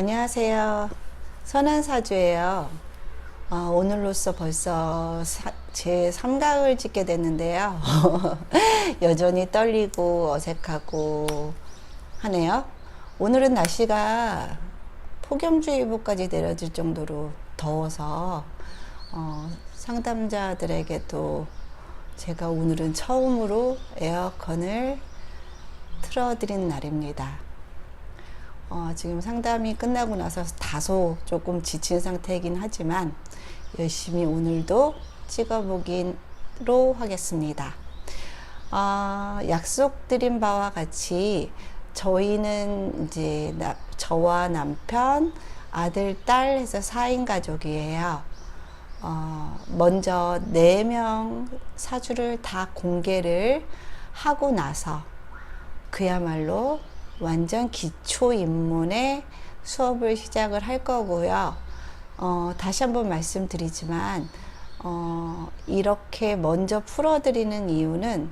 안녕하세요. 선한사주예요. 오늘로써 벌써 제 3강을 찍게 됐는데요. 여전히 떨리고 어색하고 하네요. 오늘은 날씨가 폭염주의보까지 내려질 정도로 더워서 상담자들에게도 제가 오늘은 처음으로 에어컨을 틀어드린 날입니다. 지금 상담이 끝나고 나서 다소 조금 지친 상태이긴 하지만 열심히 오늘도 찍어보기로 하겠습니다. 약속드린 바와 같이 저희는 이제 저와 남편, 아들, 딸 해서 4인 가족이에요. 먼저 4명 사주를 다 공개를 하고 나서 그야말로 완전 기초 입문의 수업을 시작을 할 거고요. 다시 한번 말씀드리지만 이렇게 먼저 풀어드리는 이유는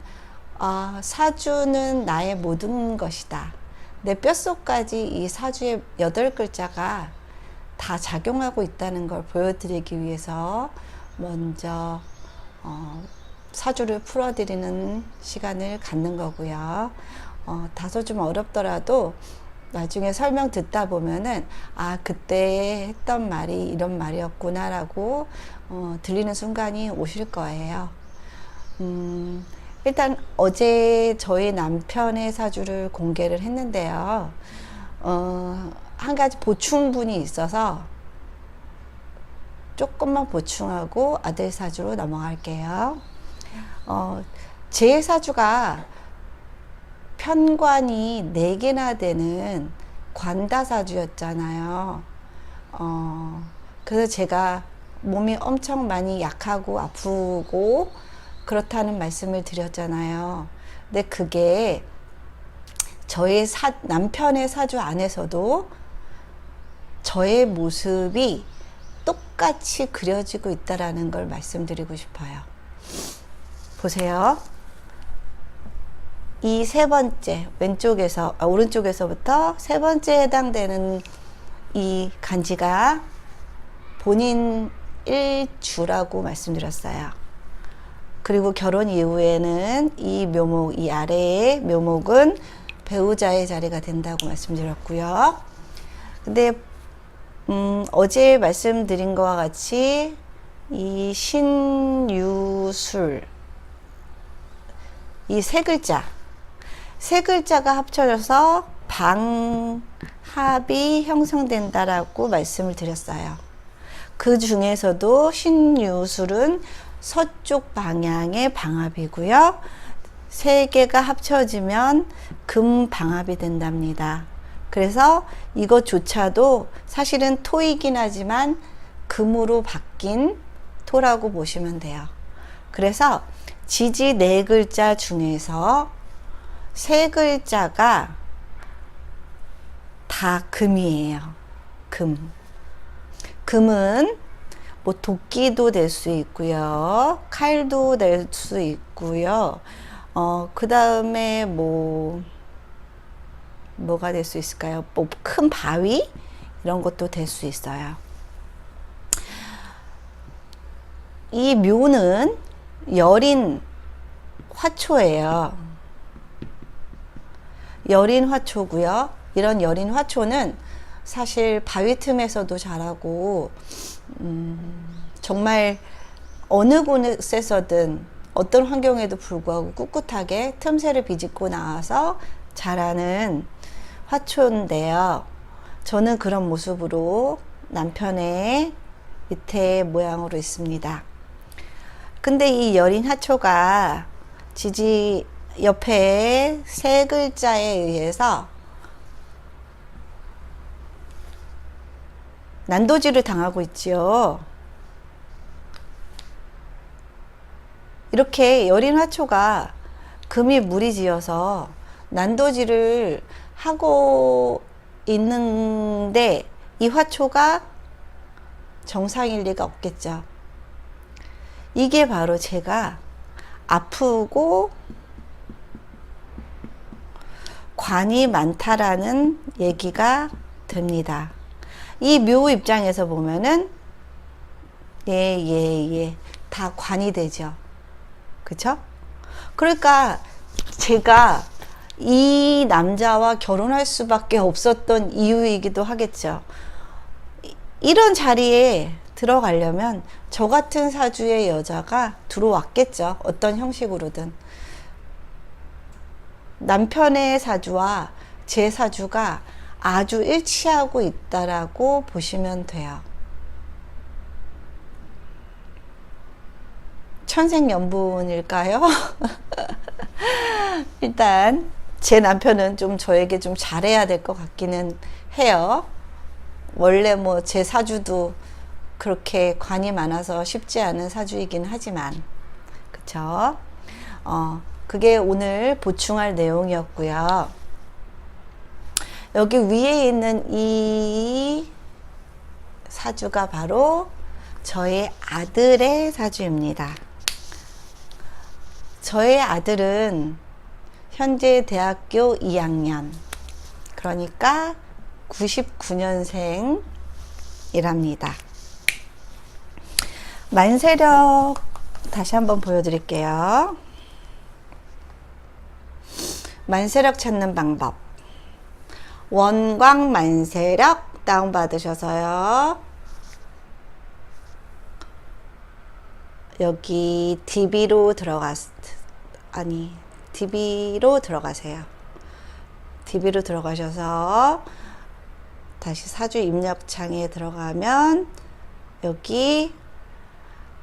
사주는 나의 모든 것이다. 내 뼛속까지 이 사주의 8글자가 다 작용하고 있다는 걸 보여드리기 위해서 먼저 사주를 풀어드리는 시간을 갖는 거고요. 다소 좀 어렵더라도 나중에 설명 듣다 보면은 그때 했던 말이 이런 말이었구나 라고 들리는 순간이 오실 거예요. 일단 어제 저희 남편의 사주를 공개를 했는데요. 한 가지 보충분이 있어서 조금만 보충하고 아들 사주로 넘어갈게요. 제 사주가 편관이 4개나 되는 관다사주였잖아요. 그래서 제가 몸이 엄청 많이 약하고 아프고 그렇다는 말씀을 드렸잖아요. 근데 그게 저의 남편의 사주 안에서도 저의 모습이 똑같이 그려지고 있다라는 걸 말씀드리고 싶어요. 보세요. 이 3번째 왼쪽에서 오른쪽에서부터 3번째 해당되는 이 간지가 본인 일주라고 말씀드렸어요. 그리고 결혼 이후에는 이 묘목, 이 아래의 묘목은 배우자의 자리가 된다고 말씀드렸고요. 근데 어제 말씀드린 것과 같이 이 신유술 이 3글자가 합쳐져서 방합이 형성된다라고 말씀을 드렸어요. 그 중에서도 신유술은 서쪽 방향의 방합이고요. 3개가 합쳐지면 금방합이 된답니다. 그래서 이것조차도 사실은 토이긴 하지만 금으로 바뀐 토라고 보시면 돼요. 그래서 지지 4글자 중에서 3글자가 다 금이에요. 금은 뭐 도끼도 될 수 있고요. 칼도 될 수 있고요. 그 다음에 뭐가 될 수 있을까요? 뭐 큰 바위? 이런 것도 될 수 있어요. 이 묘는 여린 화초예요. 여린 화초고요. 이런 여린 화초는 사실 바위 틈에서도 자라고 정말 어느 곳에서든 어떤 환경에도 불구하고 꿋꿋하게 틈새를 비집고 나와서 자라는 화초인데요. 저는 그런 모습으로 남편의 밑에 모양으로 있습니다. 근데 이 여린 화초가 지지 옆에 3글자에 의해서 난도질을 당하고 있지요. 이렇게 여린 화초가 금이 무리지어서 난도질을 하고 있는데 이 화초가 정상일 리가 없겠죠. 이게 바로 제가 아프고 관이 많다라는 얘기가 됩니다. 이 묘 입장에서 보면은 예, 다 관이 되죠. 그쵸? 그러니까 제가 이 남자와 결혼할 수밖에 없었던 이유이기도 하겠죠. 이런 자리에 들어가려면 저 같은 사주의 여자가 들어왔겠죠. 어떤 형식으로든. 남편의 사주와 제 사주가 아주 일치하고 있다라고 보시면 돼요. 천생연분일까요? 일단 제 남편은 좀 저에게 좀 잘해야 될 것 같기는 해요. 원래 뭐 제 사주도 그렇게 관이 많아서 쉽지 않은 사주이긴 하지만, 그쵸? 그게 오늘 보충할 내용이었고요. 여기 위에 있는 이 사주가 바로 저의 아들의 사주입니다. 저의 아들은 현재 대학교 2학년, 그러니까 99년생이랍니다. 만세력 다시 한번 보여드릴게요. 만세력 찾는 방법. 원광 만세력 다운받으셔서요. 여기 DB로 들어가세요. DB로 들어가셔서 다시 사주 입력창에 들어가면 여기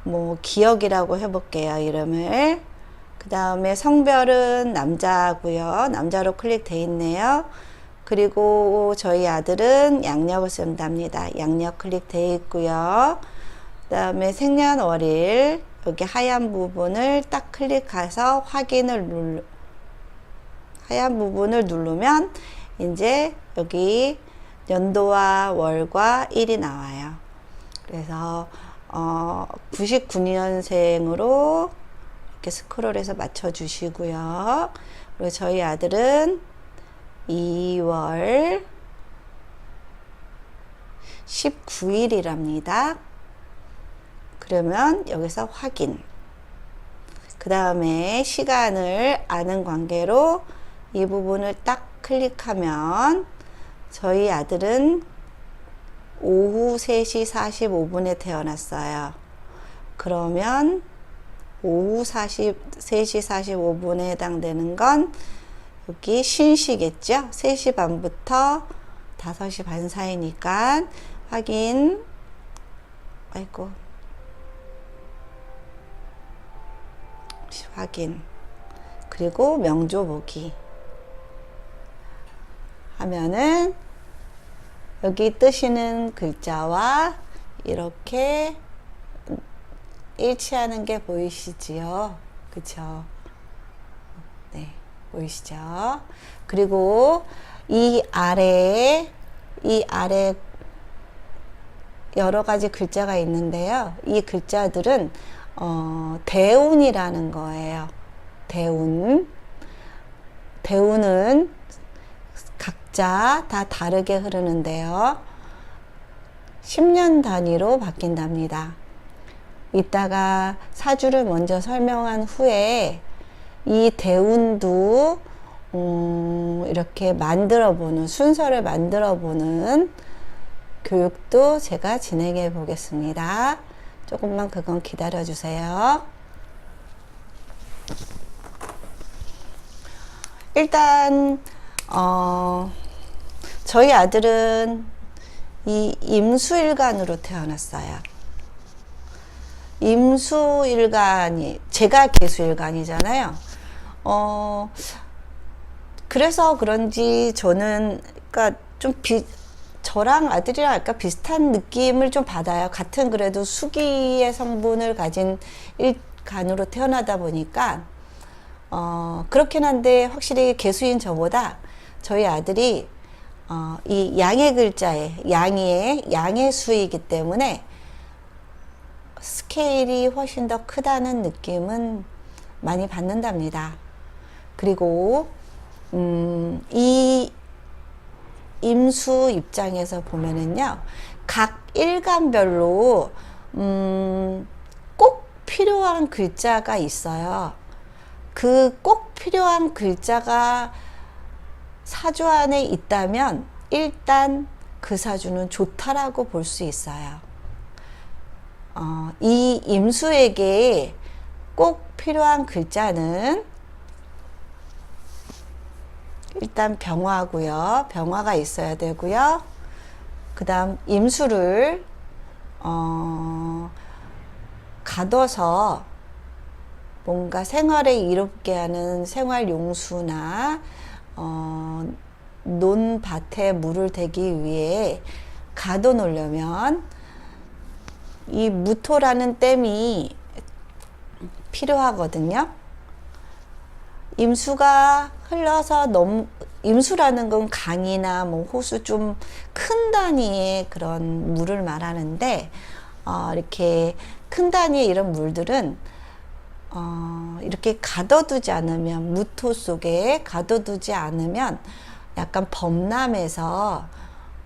뭐 기억이라고 해볼게요. 이름을. 그 다음에 성별은 남자고요. 남자로 클릭되어 있네요. 그리고 저희 아들은 양력을 쓴답니다. 양력 클릭되어 있고요. 그 다음에 생년월일 여기 하얀 부분을 딱 클릭해서 하얀 부분을 누르면 이제 여기 연도와 월과 일이 나와요. 그래서 99년생으로 이렇게 스크롤해서 맞춰 주시고요. 그리고 저희 아들은 2월 19일이랍니다. 그러면 여기서 확인. 그 다음에 시간을 아는 관계로 이 부분을 딱 클릭하면 저희 아들은 오후 3시 45분에 태어났어요. 그러면 오후 3시 45분에 해당되는 건 여기 신시겠죠? 3시 반부터 5시 반 사이니까 확인. 아이고. 확인. 그리고 명조 보기 하면은 여기 뜨시는 글자와 이렇게 일치하는 게 보이시지요? 그쵸? 네, 보이시죠? 그리고 이 아래에 여러 가지 글자가 있는데요. 이 글자들은 대운이라는 거예요. 대운은 각자 다 다르게 흐르는데요. 10년 단위로 바뀐답니다. 이따가 사주를 먼저 설명한 후에 이 대운도 이렇게 순서를 만들어 보는 교육도 제가 진행해 보겠습니다. 조금만 그건 기다려 주세요. 일단 저희 아들은 이 임수일간으로 태어났어요. 임수일간이, 제가 계수일간이잖아요. 그래서 그런지 저는, 그러니까 좀 저랑 아들이랑 약간 비슷한 느낌을 좀 받아요. 같은 그래도 수기의 성분을 가진 일간으로 태어나다 보니까, 그렇긴 한데 확실히 계수인 저보다 저희 아들이, 이 양의 글자에, 양의 수이기 때문에 스케일이 훨씬 더 크다는 느낌은 많이 받는답니다. 그리고 이 임수 입장에서 보면은요, 각 일간별로 꼭 필요한 글자가 있어요. 그 꼭 필요한 글자가 사주 안에 있다면 일단 그 사주는 좋다라고 볼 수 있어요. 이 임수에게 꼭 필요한 글자는 일단 병화고요. 병화가 있어야 되고요. 그 다음 임수를 가둬서 뭔가 생활에 이롭게 하는 생활용수나 논밭에 물을 대기 위해 가둬 놓으려면 이 무토라는 댐이 필요하거든요. 임수가 흘러서 임수라는 건 강이나 뭐 호수 좀 큰 단위의 그런 물을 말하는데, 이렇게 큰 단위의 이런 물들은 이렇게 가둬두지 않으면, 무토 속에 가둬두지 않으면 약간 범람해서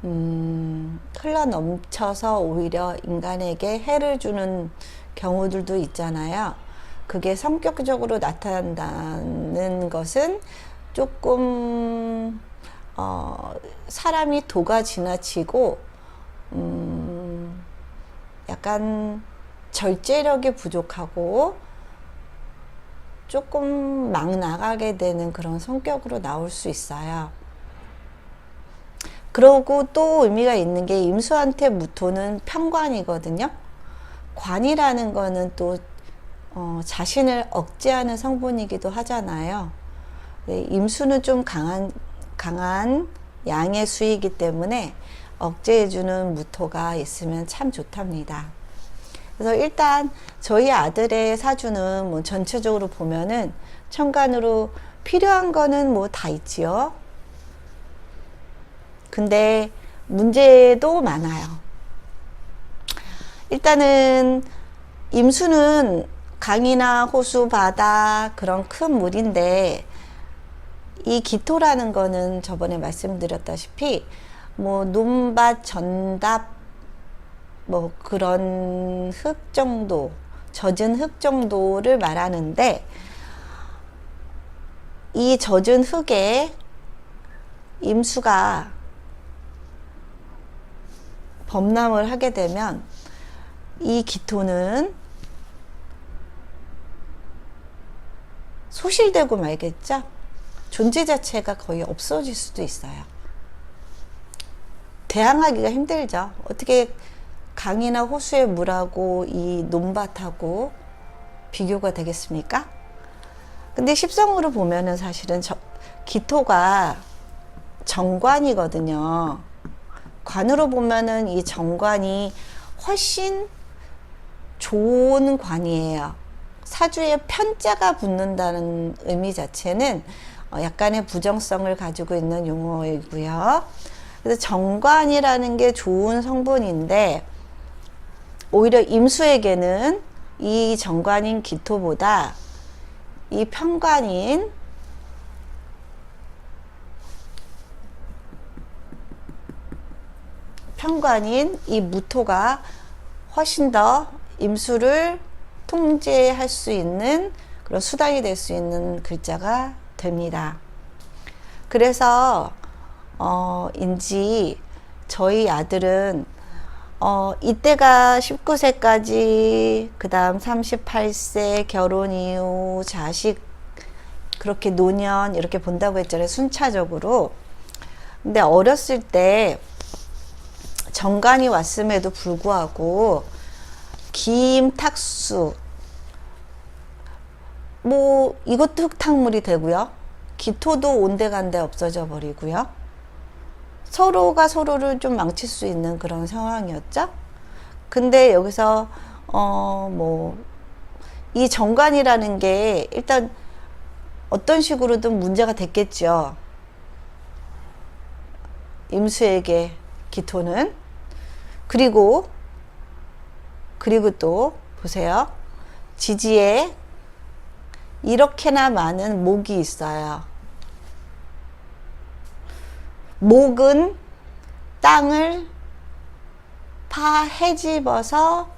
흘러 넘쳐서 오히려 인간에게 해를 주는 경우들도 있잖아요. 그게 성격적으로 나타난다는 것은 조금 사람이 도가 지나치고 약간 절제력이 부족하고 조금 막 나가게 되는 그런 성격으로 나올 수 있어요. 그러고 또 의미가 있는 게, 임수한테 무토는 편관이거든요. 관이라는 거는 또 자신을 억제하는 성분이기도 하잖아요. 네, 임수는 좀 강한 양의 수이기 때문에 억제해주는 무토가 있으면 참 좋답니다. 그래서 일단 저희 아들의 사주는 뭐 전체적으로 보면은 천간으로 필요한 거는 뭐 다 있지요. 근데 문제도 많아요. 일단은 임수는 강이나 호수, 바다 그런 큰 물인데, 이 기토라는 거는 저번에 말씀드렸다시피 뭐 논밭, 전답 뭐 그런 흙 정도, 젖은 흙 정도를 말하는데, 이 젖은 흙에 임수가 범람을 하게 되면 이 기토는 소실되고 말겠죠. 존재 자체가 거의 없어질 수도 있어요. 대항하기가 힘들죠. 어떻게 강이나 호수의 물하고 이 논밭하고 비교가 되겠습니까? 근데 십성으로 보면은 사실은 기토가 정관이거든요. 관으로 보면은 이 정관이 훨씬 좋은 관이에요. 사주에 편자가 붙는다는 의미 자체는 약간의 부정성을 가지고 있는 용어이고요. 그래서 정관이라는 게 좋은 성분인데, 오히려 임수에게는 이 정관인 기토보다 이 편관인 이 무토가 훨씬 더 임수를 통제할 수 있는 그런 수단이 될 수 있는 글자가 됩니다. 그래서 인지 저희 아들은 이때가 19세까지, 그 다음 38세 결혼 이후 자식, 그렇게 노년 이렇게 본다고 했잖아요, 순차적으로. 근데 어렸을 때 정관이 왔음에도 불구하고 김탁수, 뭐 이것도 흙탕물이 되고요, 기토도 온데간데 없어져 버리고요, 서로가 서로를 좀 망칠 수 있는 그런 상황이었죠. 근데 여기서 뭐 이 정관이라는 게 일단 어떤 식으로든 문제가 됐겠죠. 임수에게 기토는. 그리고 또 보세요. 지지에 이렇게나 많은 목이 있어요. 목은 땅을 헤집어서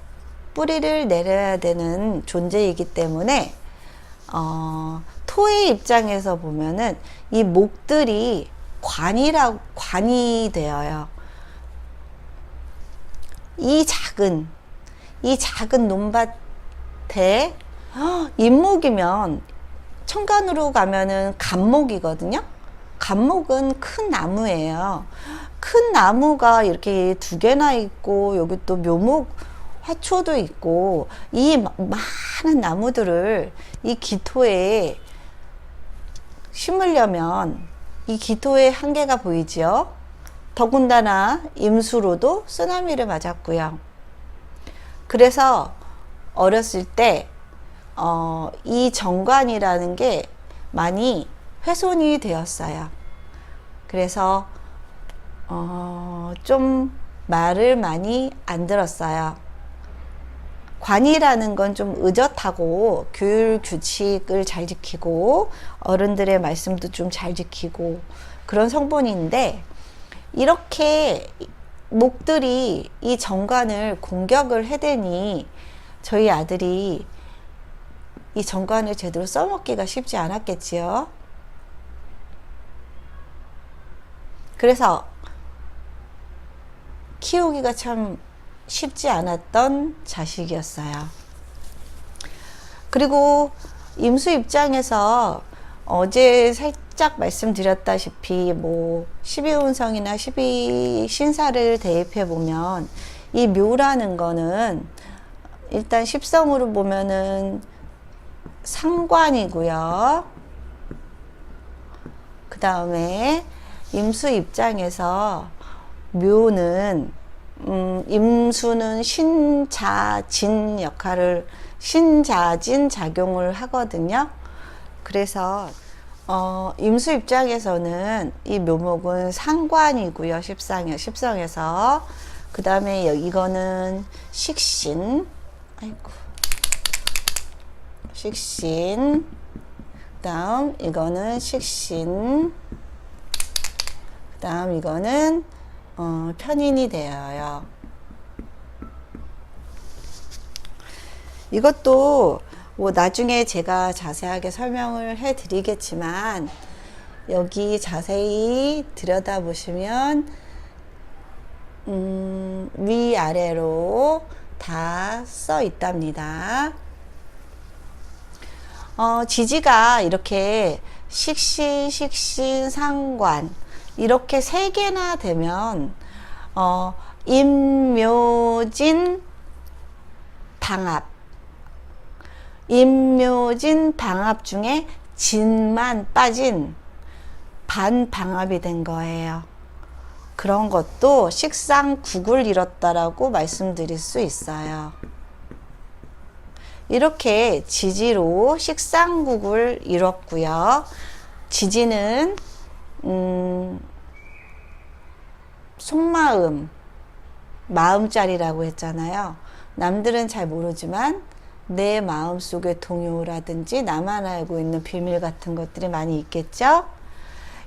뿌리를 내려야 되는 존재이기 때문에 토의 입장에서 보면은 이 목들이 관이 되어요. 이 작은 논밭에 임목이면 천간으로 가면은 간목이거든요. 간목은 큰 나무예요. 큰 나무가 이렇게 두 개나 있고 여기 또 묘목 화초도 있고 이 많은 나무들을 이 기토에 심으려면 이 기토의 한계가 보이지요. 더군다나 임수로도 쓰나미를 맞았고요. 그래서 어렸을 때 이 정관이라는 게 많이 훼손이 되었어요. 그래서 좀 말을 많이 안 들었어요. 관이라는 건 좀 의젓하고 규율 규칙을 잘 지키고 어른들의 말씀도 좀 잘 지키고 그런 성분인데, 이렇게 목들이 이 정관을 공격을 해대니 저희 아들이 이 정관을 제대로 써먹기가 쉽지 않았겠지요. 그래서 키우기가 참 쉽지 않았던 자식이었어요. 그리고 임수 입장에서 어제 살짝 말씀드렸다시피 12운성이나 12신사를 대입해 보면 이 묘라는 거는 일단 십성으로 보면은 상관이고요. 그 다음에 임수 입장에서 묘는 임수는 신자진 역할을, 신자진 작용을 하거든요. 그래서 임수 입장에서는 이 묘목은 상관이고요. 십성에서. 그 다음에 이거는 식신, 식신. 그 다음 이거는 식신. 그 다음 이거는 편인이 되어요. 이것도 나중에 제가 자세하게 설명을 해 드리겠지만 여기 자세히 들여다 보시면 위아래로 다 써 있답니다. 지지가 이렇게 식신, 상관 이렇게 세 개나 되면 임묘진 방합 중에 진만 빠진 반방합이 된 거예요. 그런 것도 식상국을 이뤘다라고 말씀드릴 수 있어요. 이렇게 지지로 식상국을 이뤘고요. 지지는 속마음, 마음자리라고 했잖아요. 남들은 잘 모르지만 내 마음속의 동요라든지 나만 알고 있는 비밀 같은 것들이 많이 있겠죠.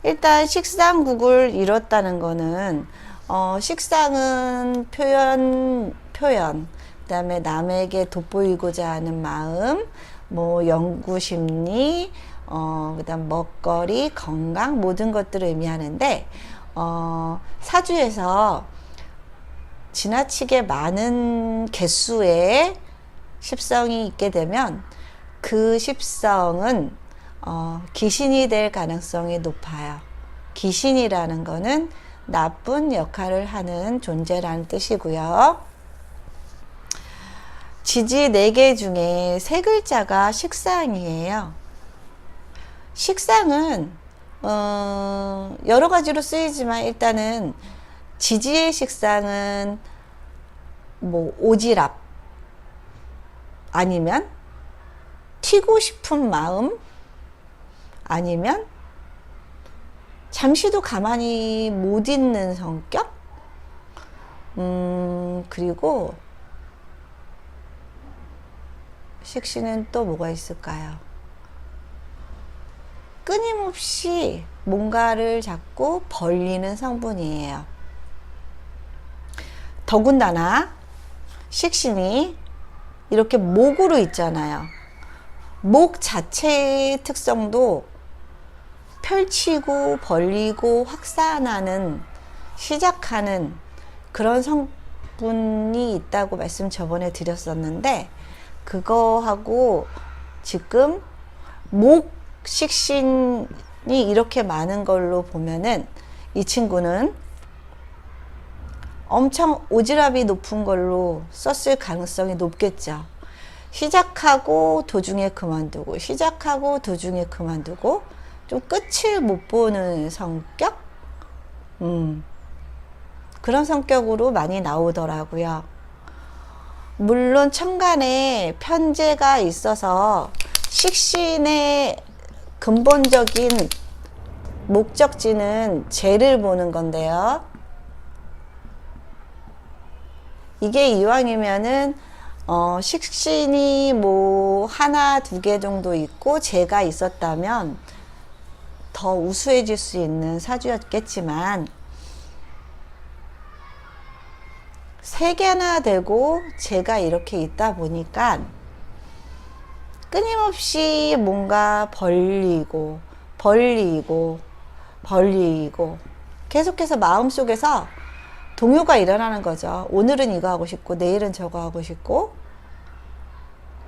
일단 식상국을 이뤘다는 거는 식상은 표현, 그 다음에 남에게 돋보이고자 하는 마음, 연구심리, 그 다음 먹거리, 건강, 모든 것들을 의미하는데, 사주에서 지나치게 많은 개수의 십성이 있게 되면 그 십성은 귀신이 될 가능성이 높아요. 귀신이라는 거는 나쁜 역할을 하는 존재라는 뜻이고요. 지지 4개 중에 3글자가 식상이에요. 식상은 여러 가지로 쓰이지만 일단은 지지의 식상은 오지랖 아니면 튀고 싶은 마음 아니면 잠시도 가만히 못 있는 성격, 그리고 식신은 또 뭐가 있을까요? 끊임없이 뭔가를 자꾸 벌리는 성분이에요. 더군다나 식신이 이렇게 목으로 있잖아요. 목 자체의 특성도 펼치고 벌리고 확산하는, 시작하는 그런 성분이 있다고 말씀 저번에 드렸었는데, 그거하고 지금 목 식신이 이렇게 많은 걸로 보면은 이 친구는 엄청 오지랖이 높은 걸로 썼을 가능성이 높겠죠. 시작하고 도중에 그만두고, 시작하고 도중에 그만두고, 좀 끝을 못 보는 성격? 그런 성격으로 많이 나오더라고요. 물론 천간에 편재가 있어서 식신의 근본적인 목적지는 재를 보는 건데요. 이게 이왕이면은 식신이 뭐 하나 두 개 정도 있고 재가 있었다면 더 우수해질 수 있는 사주였겠지만, 세 개나 되고 재가 이렇게 있다 보니까 끊임없이 뭔가 벌리고 계속해서 마음속에서 동요가 일어나는 거죠. 오늘은 이거 하고 싶고 내일은 저거 하고 싶고,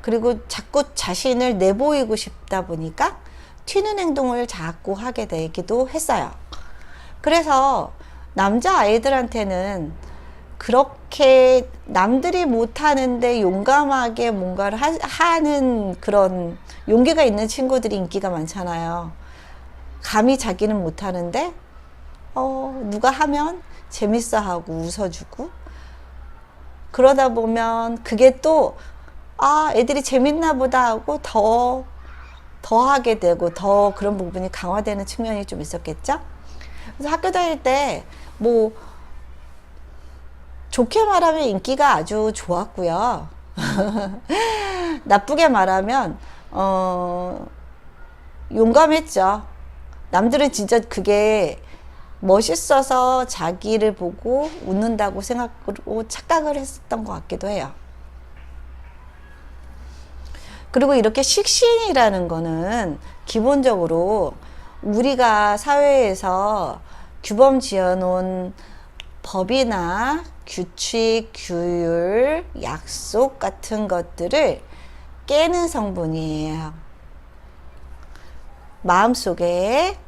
그리고 자꾸 자신을 내보이고 싶다 보니까 튀는 행동을 자꾸 하게 되기도 했어요. 그래서 남자아이들한테는 그렇게 남들이 못하는데 용감하게 뭔가를 하는 그런 용기가 있는 친구들이 인기가 많잖아요. 감히 자기는 못하는데 누가 하면 재밌어하고 웃어주고, 그러다 보면 그게 또 애들이 재밌나 보다 하고 더 하게 되고, 더 그런 부분이 강화되는 측면이 좀 있었겠죠. 그래서 학교 다닐 때 뭐 좋게 말하면 인기가 아주 좋았고요. 나쁘게 말하면 용감했죠. 남들은 진짜 그게 멋있어서 자기를 보고 웃는다고 생각으로 착각을 했었던 것 같기도 해요. 그리고 이렇게 식신이라는 거는 기본적으로 우리가 사회에서 규범 지어놓은 법이나 규칙, 규율, 약속 같은 것들을 깨는 성분이에요. 마음속에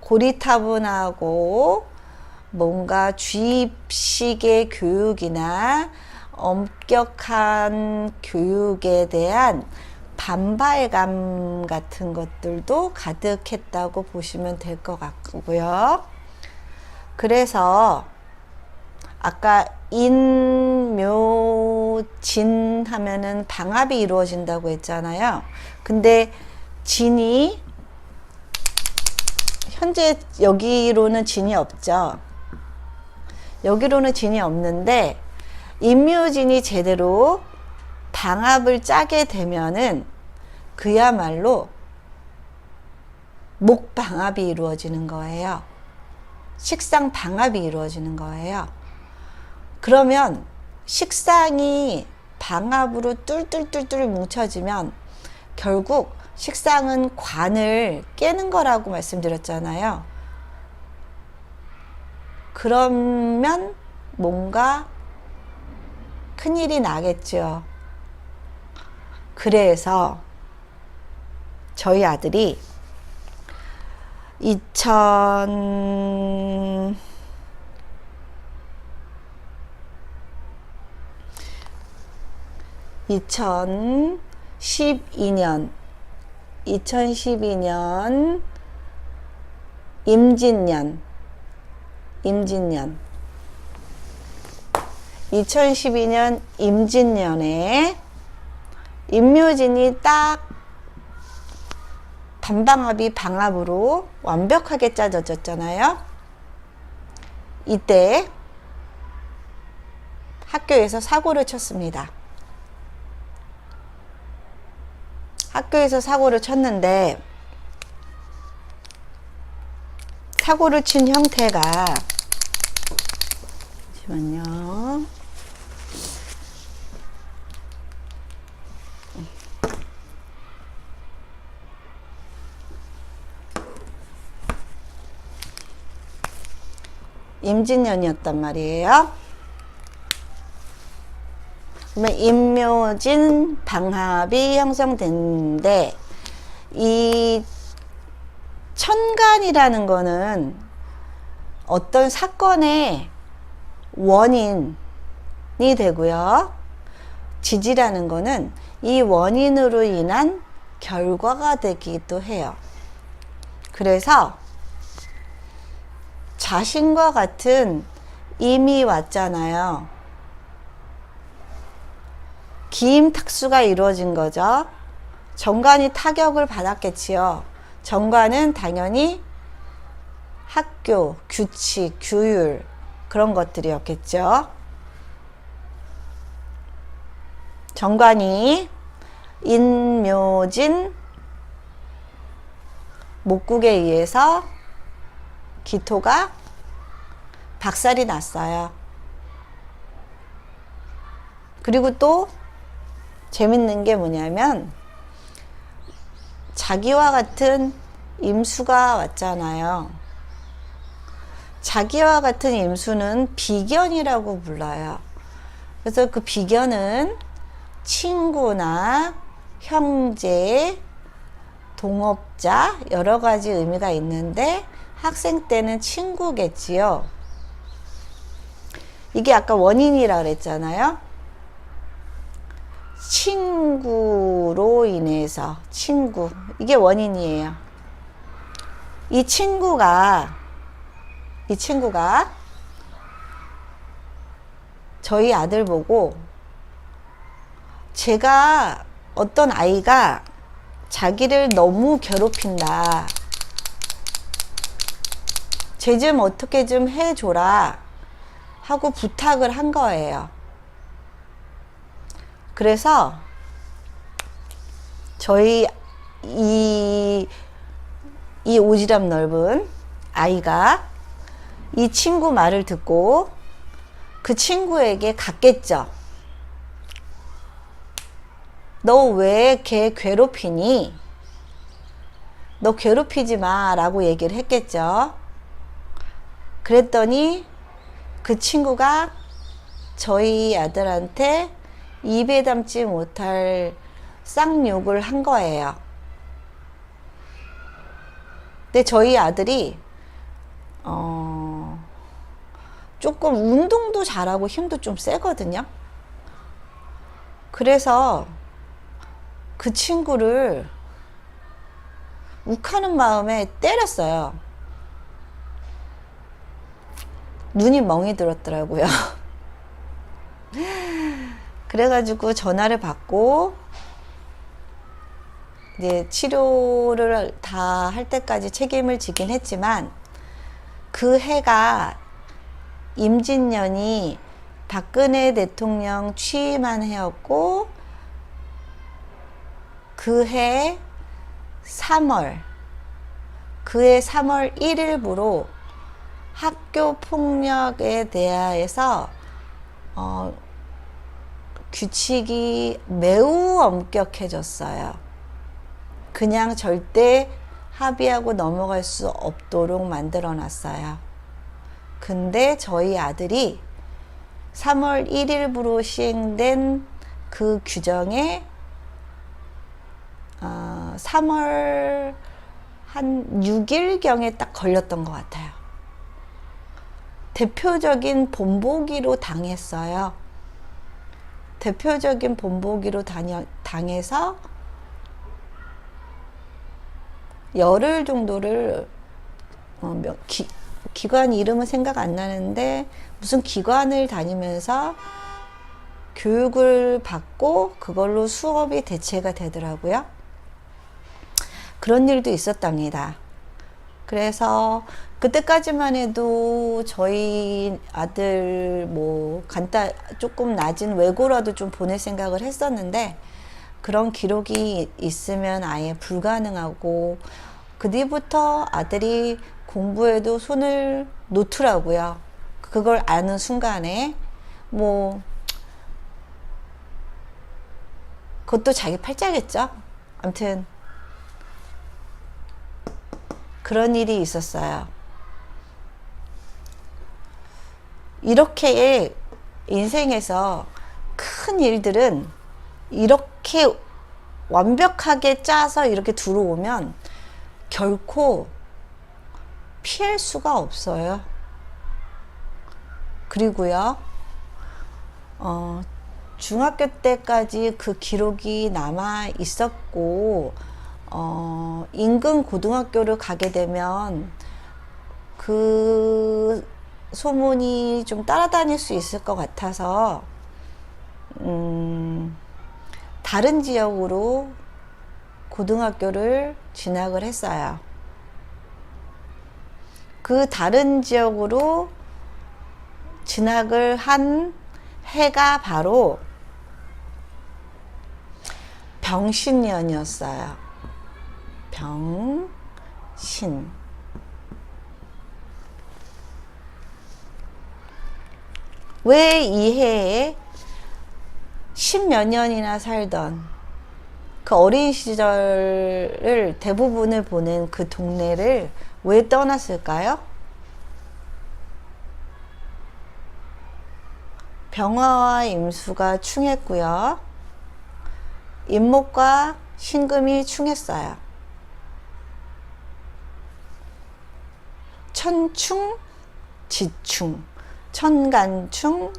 고리타분하고 뭔가 주입식의 교육이나 엄격한 교육에 대한 반발감 같은 것들도 가득했다고 보시면 될 것 같고요. 그래서 아까 인, 묘, 진 하면은 방합이 이루어진다고 했잖아요. 근데 진이 현재 여기로는 진이 없죠. 여기로는 진이 없는데, 인묘진이 제대로 방합을 짜게 되면은 그야말로 목 방합이 이루어지는 거예요. 식상 방합이 이루어지는 거예요. 그러면 식상이 방합으로 뚫뚫뚫뚫 뭉쳐지면 결국 식상은 관을 깨는 거라고 말씀드렸잖아요. 그러면 뭔가 큰일이 나겠죠. 그래서 저희 아들이 2012년 임진년 2012년 임진년에 인묘진이 딱 반방합이 방합으로 완벽하게 짜져졌잖아요. 이때 학교에서 사고를 쳤습니다. 학교에서 사고를 쳤는데 사고를 친 형태가, 잠시만요. 임진년이었단 말이에요. 그러면 임묘진 방합이 형성됐는데, 이 천간이라는 거는 어떤 사건의 원인이 되고요. 지지라는 거는 이 원인으로 인한 결과가 되기도 해요. 그래서 자신과 같은 임이 왔잖아요. 기임탁수가 이루어진 거죠. 정관이 타격을 받았겠지요. 정관은 당연히 학교, 규칙, 규율 그런 것들이었겠죠. 정관이 인묘진 목국에 의해서 기토가 박살이 났어요. 그리고 또 재밌는 게 뭐냐면, 자기와 같은 임수가 왔잖아요. 자기와 같은 임수는 비견이라고 불러요. 그래서 그 비견은 친구나 형제, 동업자 여러 가지 의미가 있는데, 학생 때는 친구겠지요. 이게 아까 원인이라 그랬잖아요. 친구로 인해서, 친구, 이게 원인이에요. 이 친구가 저희 아들 보고, 제가 어떤 아이가 자기를 너무 괴롭힌다, 쟤 좀 어떻게 좀 해줘라 하고 부탁을 한 거예요. 그래서 저희 이 오지랖 넓은 아이가 이 친구 말을 듣고 그 친구에게 갔겠죠. 너 왜 걔 괴롭히니? 너 괴롭히지 마 라고 얘기를 했겠죠. 그랬더니 그 친구가 저희 아들한테 입에 담지 못할 쌍욕을 한 거예요. 근데 저희 아들이 조금 운동도 잘하고 힘도 좀 세거든요. 그래서 그 친구를 욱하는 마음에 때렸어요. 눈이 멍이 들었더라고요. 그래가지고 전화를 받고 이제 치료를 다 할 때까지 책임을 지긴 했지만, 그 해가 임진년이 박근혜 대통령 취임한 해였고, 그해 3월 1일부로 학교 폭력에 대하여서 규칙이 매우 엄격해졌어요. 그냥 절대 합의하고 넘어갈 수 없도록 만들어 놨어요. 근데 저희 아들이 3월 1일부로 시행된 그 규정에 3월 한 6일경에 딱 걸렸던 것 같아요. 대표적인 본보기로 당했어요. 대표적인 본보기로 당해서 열흘 정도를 기관 이름은 생각 안 나는데 무슨 기관을 다니면서 교육을 받고 그걸로 수업이 대체가 되더라고요. 그런 일도 있었답니다. 그래서 그때까지만 해도 저희 아들 조금 낮은 외고라도 좀 보낼 생각을 했었는데, 그런 기록이 있으면 아예 불가능하고, 그 뒤부터 아들이 공부에도 손을 놓더라고요. 그걸 아는 순간에 뭐 그것도 자기 팔자겠죠. 아무튼 그런 일이 있었어요. 이렇게 인생에서 큰 일들은 이렇게 완벽하게 짜서 이렇게 들어오면 결코 피할 수가 없어요. 그리고요, 중학교 때까지 그 기록이 남아 있었고, 인근 고등학교를 가게 되면 그 소문이 좀 따라다닐 수 있을 것 같아서, 다른 지역으로 고등학교를 진학을 했어요. 그 다른 지역으로 진학을 한 해가 바로 병신년이었어요. 병신. 왜 이 해에 10몇 년이나 살던 그 어린 시절을 대부분을 보낸 그 동네를 왜 떠났을까요? 병화와 임수가 충했고요. 임목과 신금이 충했어요. 천충, 지충, 천간충,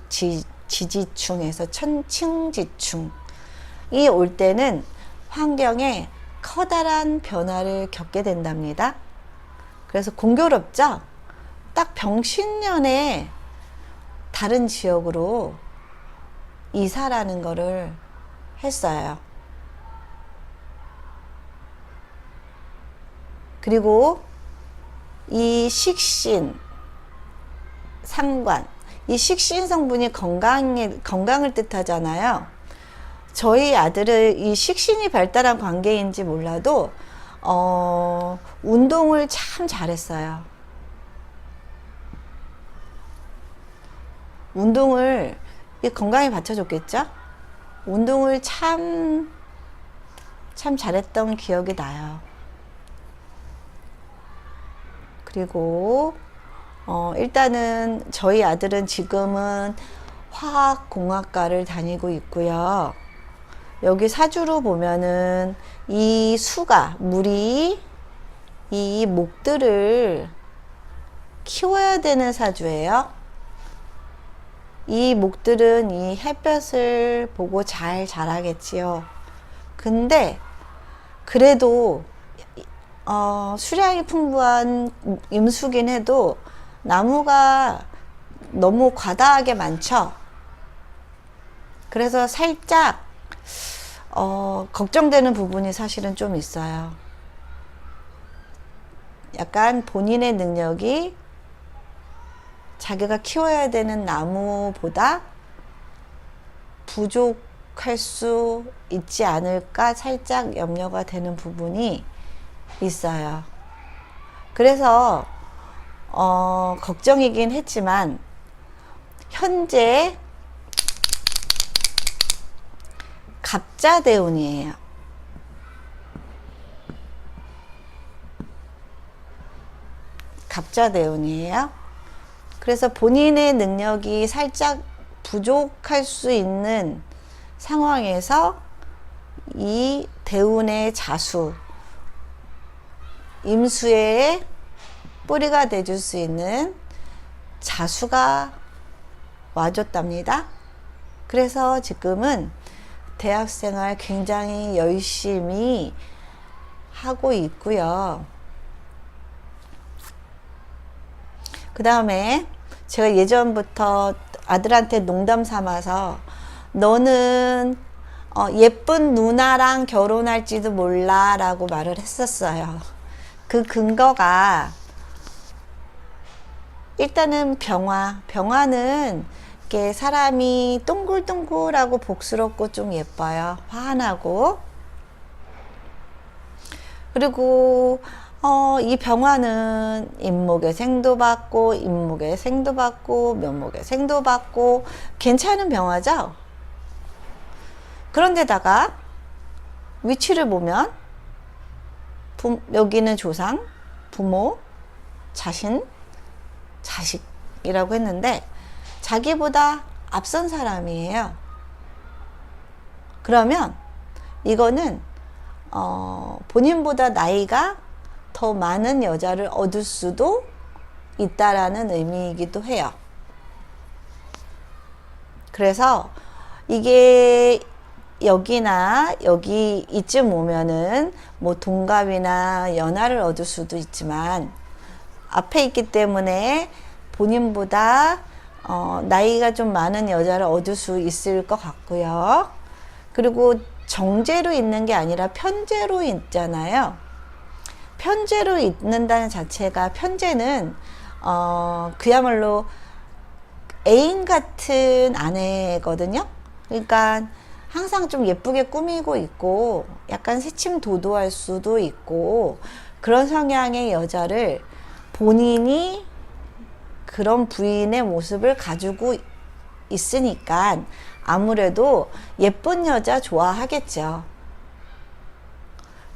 지지충에서 천칭지충. 이 올 때는 환경에 커다란 변화를 겪게 된답니다. 그래서 공교롭죠? 딱 병신년에 다른 지역으로 이사라는 거를 했어요. 그리고 이 식신, 상관, 이 식신 성분이 건강을 뜻하잖아요. 저희 아들은 이 식신이 발달한 관계인지 몰라도 운동을 참 잘했어요. 운동을 건강에 받쳐줬겠죠? 운동을 참 잘했던 기억이 나요. 그리고 일단은 저희 아들은 지금은 화학공학과를 다니고 있고요. 여기 사주로 보면은 이 수가, 물이 이 목들을 키워야 되는 사주예요. 이 목들은 이 햇볕을 보고 잘 자라겠지요. 근데 그래도 수량이 풍부한 임수긴 해도 나무가 너무 과다하게 많죠. 그래서 살짝 걱정되는 부분이 사실은 좀 있어요. 약간 본인의 능력이 자기가 키워야 되는 나무보다 부족할 수 있지 않을까 살짝 염려가 되는 부분이 있어요. 그래서 걱정이긴 했지만 현재 갑자대운이에요. 갑자대운이에요. 그래서 본인의 능력이 살짝 부족할 수 있는 상황에서 이 대운의 자수, 임수의 뿌리가 돼줄 수 있는 자수가 와줬답니다. 그래서 지금은 대학생활 굉장히 열심히 하고 있고요. 그 다음에 제가 예전부터 아들한테 농담 삼아서 너는 예쁜 누나랑 결혼할지도 몰라 라고 말을 했었어요. 그 근거가 일단은 병화는 이렇게 사람이 동글동글하고 복스럽고 좀 예뻐요. 환하고. 그리고 이 병화는 인목의 생도 받고, 인목의 생도 받고, 면목의 생도 받고, 괜찮은 병화죠? 그런데다가 위치를 보면, 여기는 조상, 부모, 자신, 자식이라고 했는데, 자기보다 앞선 사람이에요. 그러면 이거는 본인보다 나이가 더 많은 여자를 얻을 수도 있다라는 의미이기도 해요. 그래서 이게 여기나 여기 이쯤 오면은 뭐 동갑이나 연하를 얻을 수도 있지만 앞에 있기 때문에 본인보다 나이가 좀 많은 여자를 얻을 수 있을 것 같고요. 그리고 정제로 있는 게 아니라 편제로 있잖아요. 편제로 있는다는 자체가, 편제는 그야말로 애인 같은 아내거든요. 그러니까 항상 좀 예쁘게 꾸미고 있고 약간 새침도도할 수도 있고 그런 성향의 여자를 본인이 그런 부인의 모습을 가지고 있으니까 아무래도 예쁜 여자 좋아하겠죠.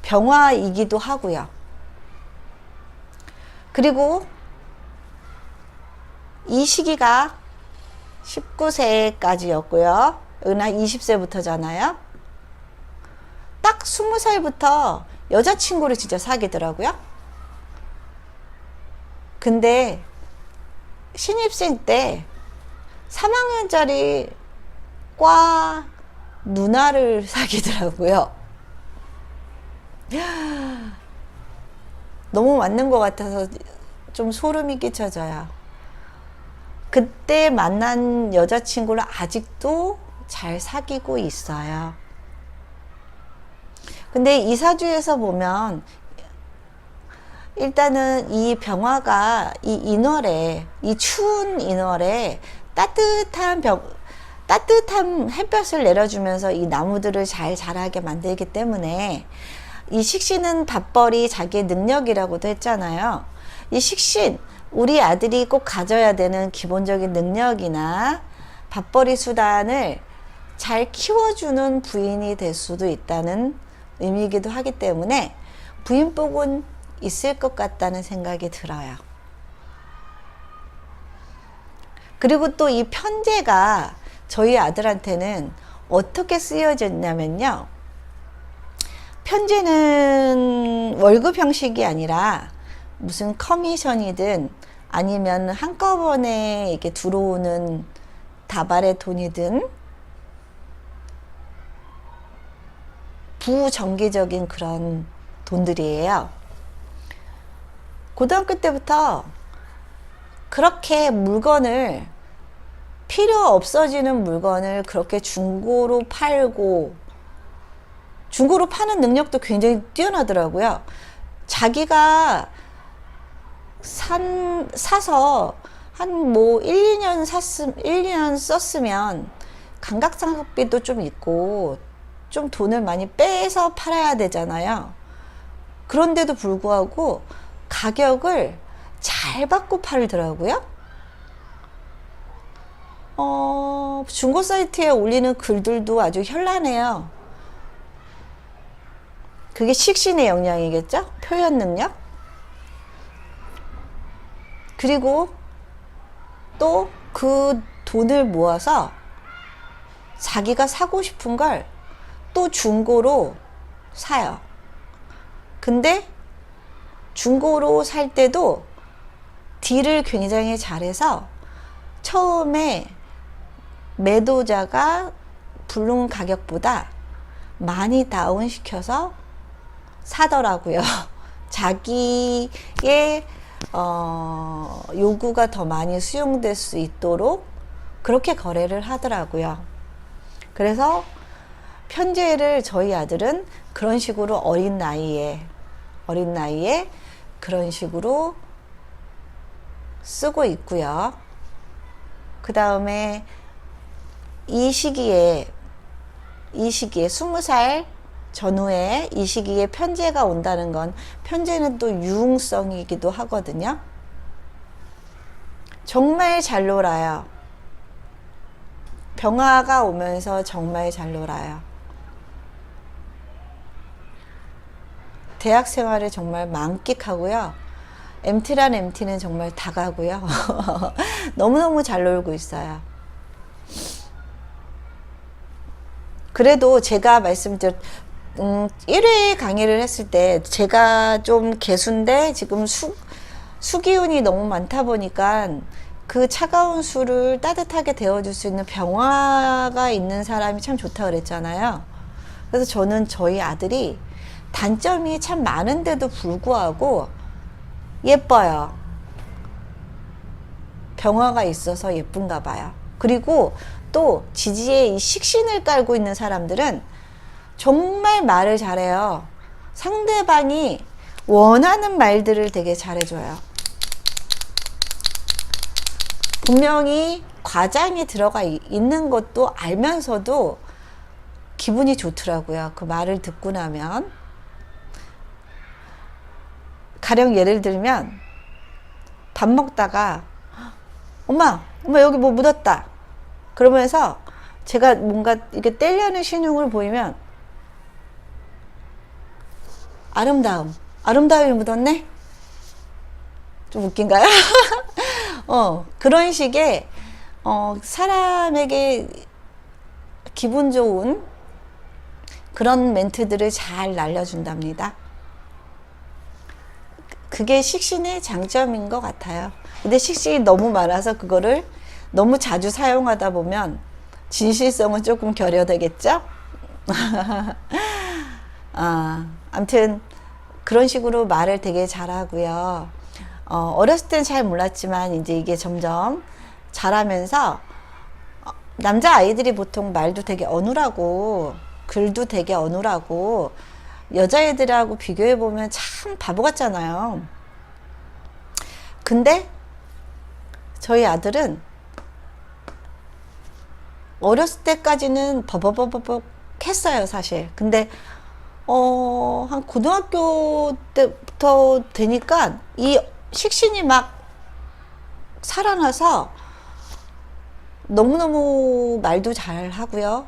병화이기도 하고요. 그리고 이 시기가 19세까지였고요. 여기는 20세부터잖아요. 딱 20살부터 여자친구를 진짜 사귀더라고요. 근데 신입생 때 3학년짜리 과 누나를 사귀더라고요. 너무 맞는 것 같아서 좀 소름이 끼쳐져요. 그때 만난 여자친구를 아직도 잘 사귀고 있어요. 근데 이사주에서 보면 일단은 이 병화가 이 인월에, 이 추운 인월에 따뜻한 햇볕을 내려주면서 이 나무들을 잘 자라게 만들기 때문에 이 식신은 밥벌이 자기의 능력이라고도 했잖아요. 이 식신, 우리 아들이 꼭 가져야 되는 기본적인 능력이나 밥벌이 수단을 잘 키워주는 부인이 될 수도 있다는 의미이기도 하기 때문에 부인복은 있을 것 같다는 생각이 들어요. 그리고 또 이 편제가 저희 아들한테는 어떻게 쓰여졌냐면요. 편제는 월급 형식이 아니라 무슨 커미션이든 아니면 한꺼번에 이렇게 들어오는 다발의 돈이든 부정기적인 그런 돈들이에요. 고등학교 때부터 그렇게 물건을 필요 없어지는 물건을 그렇게 중고로 팔고, 중고로 파는 능력도 굉장히 뛰어나더라고요. 자기가 사서 한 뭐 1, 2년 썼으면 감각상각비도 좀 있고 좀 돈을 많이 빼서 팔아야 되잖아요. 그런데도 불구하고 가격을 잘 받고 팔더라고요. 중고 사이트에 올리는 글들도 아주 현란해요. 그게 식신의 영향이겠죠? 표현 능력. 그리고 또 그 돈을 모아서 자기가 사고 싶은 걸 또 중고로 사요. 근데 중고로 살 때도 딜을 굉장히 잘해서 처음에 매도자가 부른 가격보다 많이 다운시켜서 사더라고요. 자기의 요구가 더 많이 수용될 수 있도록 그렇게 거래를 하더라고요. 그래서 편제를 저희 아들은 그런 식으로 어린 나이에 그런 식으로 쓰고 있고요. 그 다음에 이 시기에 20살 전후에 이 시기에 편제가 온다는 건, 편제는 또 유흥성이기도 하거든요. 정말 잘 놀아요. 병화가 오면서 정말 잘 놀아요. 대학 생활을 정말 만끽하고요. MT란 MT는 정말 다 가고요. 너무너무 잘 놀고 있어요. 그래도 제가 말씀드렸 1회 강의를 했을 때 제가 좀 개수인데 지금 수기운이 너무 많다 보니까 그 차가운 수를 따뜻하게 데워줄 수 있는 병화가 있는 사람이 참 좋다 그랬잖아요. 그래서 저는 저희 아들이 단점이 참 많은데도 불구하고 예뻐요. 병화가 있어서 예쁜가 봐요. 그리고 또 지지에 이 식신을 깔고 있는 사람들은 정말 말을 잘해요. 상대방이 원하는 말들을 되게 잘해줘요. 분명히 과장이 들어가 있는 것도 알면서도 기분이 좋더라고요. 그 말을 듣고 나면. 가령 예를 들면 밥 먹다가 엄마 여기 뭐 묻었다. 그러면서 제가 뭔가 이렇게 떼려는 신용을 보이면 아름다움이 묻었네? 좀 웃긴가요? 그런 식의 사람에게 기분 좋은 그런 멘트들을 잘 날려준답니다. 그게 식신의 장점인 것 같아요. 근데 식신이 너무 많아서 그거를 너무 자주 사용하다 보면 진실성은 조금 결여되겠죠? 아무튼 그런 식으로 말을 되게 잘하고요. 어렸을 땐 잘 몰랐지만 이제 이게 점점 자라면서 남자 아이들이 보통 말도 되게 어눌하고 글도 되게 어눌하고 여자애들하고 비교해 보면 참 바보 같잖아요. 근데 저희 아들은 어렸을 때까지는 버벅버벅 했어요, 사실. 근데 한 고등학교 때부터 되니까 이 식신이 막 살아나서 너무너무 말도 잘 하고요.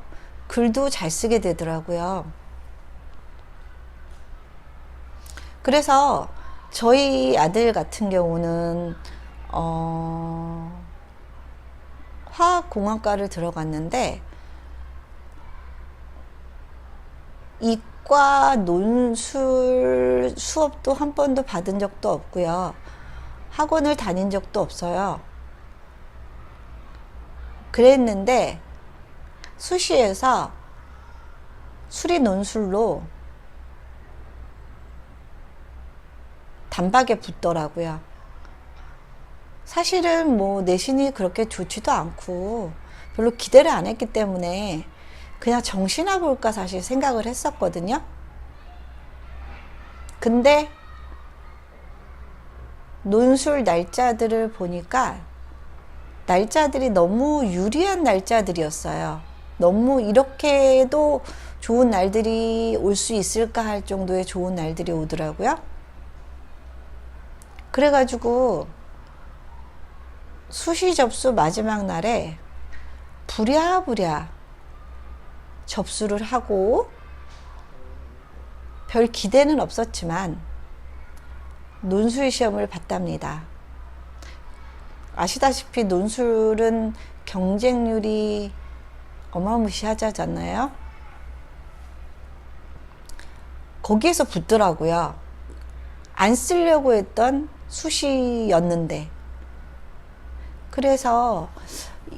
글도 잘 쓰게 되더라고요. 그래서 저희 아들 같은 경우는 화학공학과를 들어갔는데 이과 논술 수업도 한 번도 받은 적도 없고요. 학원을 다닌 적도 없어요. 그랬는데 수시에서 수리 논술로 단박에 붙더라고요. 사실은 뭐 내신이 그렇게 좋지도 않고 별로 기대를 안 했기 때문에 그냥 정시나 볼까 사실 생각을 했었거든요. 근데 논술 날짜들을 보니까 날짜들이 너무 유리한 날짜들이었어요. 너무 이렇게도 좋은 날들이 올 수 있을까 할 정도의 좋은 날들이 오더라고요. 그래가지고 수시 접수 마지막 날에 부랴부랴 접수를 하고 별 기대는 없었지만 논술 시험을 봤답니다. 아시다시피 논술은 경쟁률이 어마무시하잖아요. 거기에서 붙더라고요. 안 쓰려고 했던 수시였는데. 그래서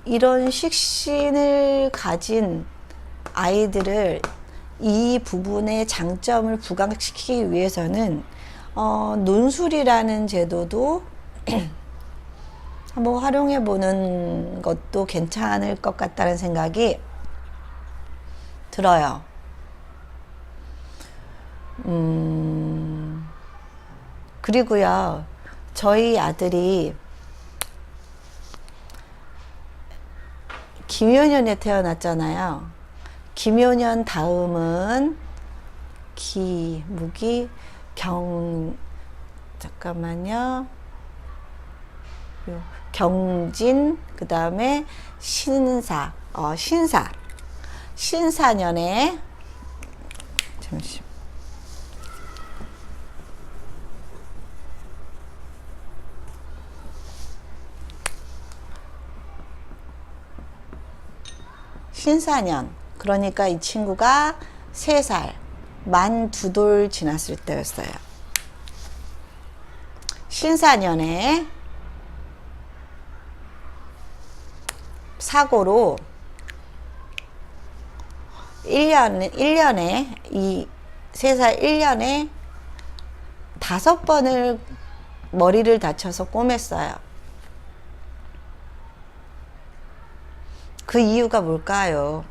이런 식신을 가진 아이들을 이 부분의 장점을 부각시키기 위해서는 논술이라는 제도도 한번 활용해 보는 것도 괜찮을 것 같다는 생각이 들어요. 그리고요, 저희 아들이 김효년에 태어났잖아요. 김효년 다음은 무기, 잠깐만요. 경진, 그 다음에 신사년에, 잠시만. 신사년. 그러니까 이 친구가 3살, 만 2돌 지났을 때였어요. 신사년에 사고로 1년에 이 3살 1년에 5번을 머리를 다쳐서 꼬맸어요. 그 이유가 뭘까요?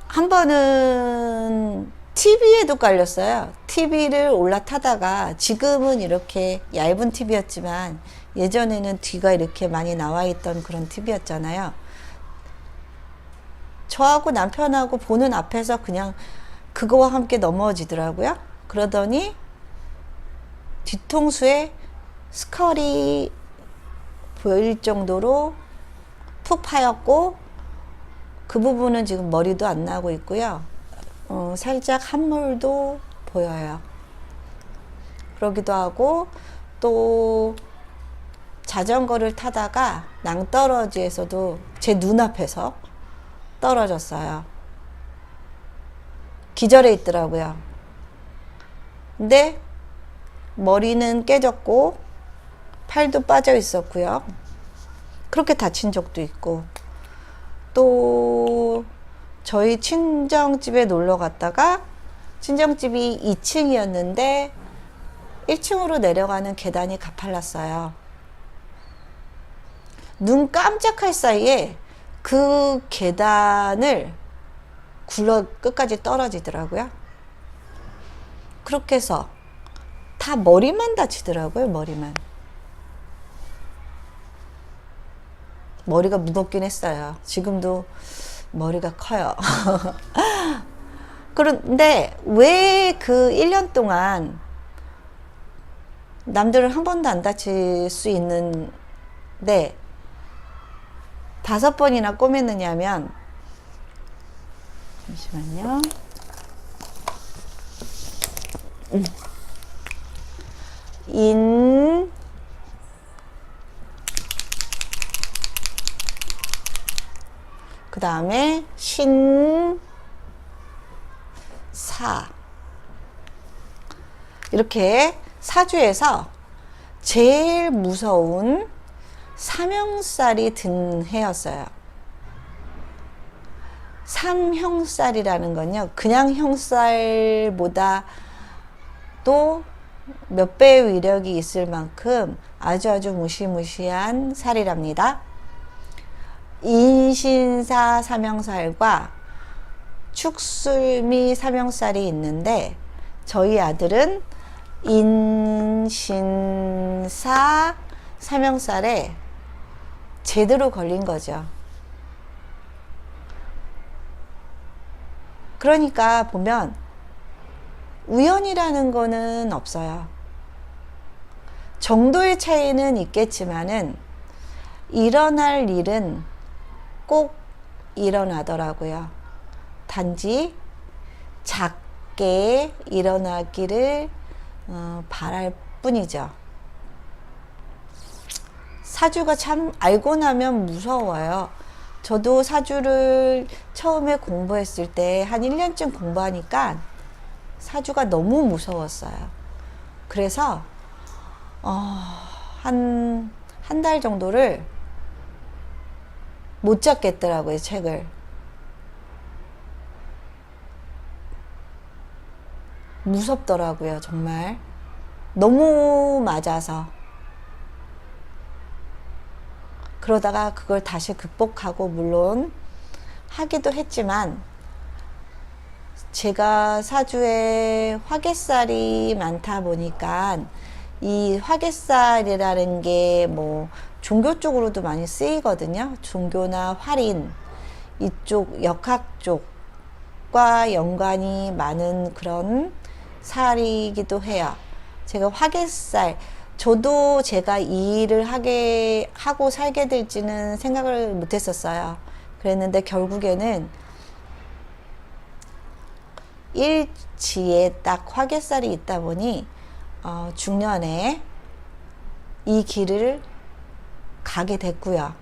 한 번은 TV에도 깔렸어요. TV를 올라타다가, 지금은 이렇게 얇은 TV였지만 예전에는 뒤가 이렇게 많이 나와 있던 그런 TV였잖아요. 저하고 남편하고 보는 앞에서 그냥 그거와 함께 넘어지더라고요. 그러더니 뒤통수에 스컬이 보일 정도로 푹 파였고, 그 부분은 지금 머리도 안 나고 있고요. 살짝 함몰도 보여요. 그러기도 하고, 또 자전거를 타다가 낭떠러지에서도 제 눈앞에서 떨어졌어요. 기절해 있더라고요. 근데 머리는 깨졌고 팔도 빠져 있었고요. 그렇게 다친 적도 있고, 또 저희 친정집에 놀러 갔다가, 친정집이 2층이었는데 1층으로 내려가는 계단이 가팔랐어요. 눈 깜짝할 사이에 그 계단을 굴러 끝까지 떨어지더라고요. 그렇게 해서 다 머리만 다치더라고요. 머리가 무겁긴 했어요. 지금도 머리가 커요. 그런데 왜 그 1년 동안 남들은 한 번도 안 다칠 수 있는데 5번이나 꼬맸느냐면, 잠시만요. 그 다음에 이렇게 사주에서 제일 무서운 삼형살이 든 해였어요. 삼형살이라는 건요, 그냥 형살보다 또 몇 배의 위력이 있을 만큼 아주 무시무시한 살이랍니다. 인신사 삼형살과 축술미 삼형살이 있는데, 저희 아들은 인신사 삼형살에 제대로 걸린 거죠. 그러니까 보면 우연이라는 거는 없어요. 정도의 차이는 있겠지만은 일어날 일은 꼭 일어나더라고요. 단지 작게 일어나기를 바랄 뿐이죠. 사주가 참 알고 나면 무서워요. 저도 사주를 처음에 공부했을 때 한 1년쯤 공부하니까 사주가 너무 무서웠어요. 그래서 한 달 정도를 못 잡겠더라고요, 책을. 무섭더라고요, 정말. 너무 맞아서. 그러다가 그걸 다시 극복하고, 물론 하기도 했지만, 제가 사주에 화개살이 많다 보니까 이 화개살이라는 게 뭐 종교 쪽으로도 많이 쓰이거든요. 종교나 활인 이쪽, 역학 쪽 화목과 연관이 많은 그런 살이기도 해요. 제가 화개살, 저도 제가 이 일을 하고 살게 될지는 생각을 못 했었어요. 그랬는데 결국에는 일지에 딱 화개살이 있다 보니 중년에 이 길을 가게 됐고요.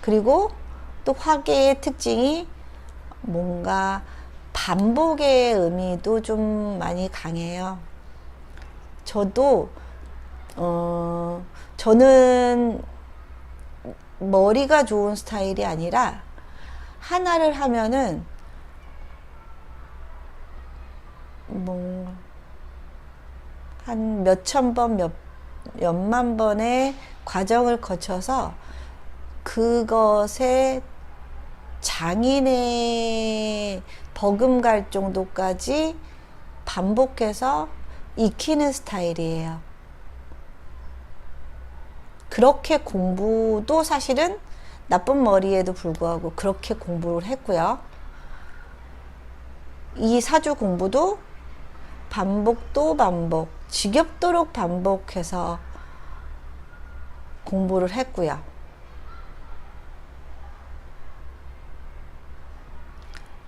그리고 또 화개의 특징이 뭔가 반복의 의미도 좀 많이 강해요. 저도 저는 머리가 좋은 스타일이 아니라 하나를 하면은 뭐 한 몇천 번, 몇만 번의 과정을 거쳐서 그것에 장인의 버금갈 정도까지 반복해서 익히는 스타일이에요. 그렇게 공부도 사실은 나쁜 머리에도 불구하고 그렇게 공부를 했고요. 이 사주 공부도 반복 또 반복, 지겹도록 반복해서 공부를 했고요.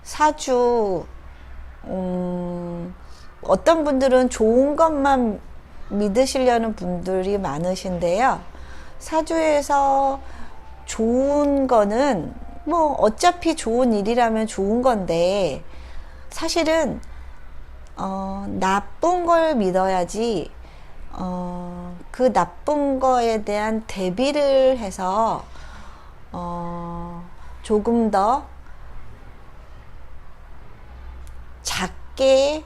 사주, 어떤 분들은 좋은 것만 믿으시려는 분들이 많으신데요. 사주에서 좋은 거는 뭐 어차피 좋은 일이라면 좋은 건데 사실은 나쁜 걸 믿어야지 그 나쁜 거에 대한 대비를 해서 조금 더 작게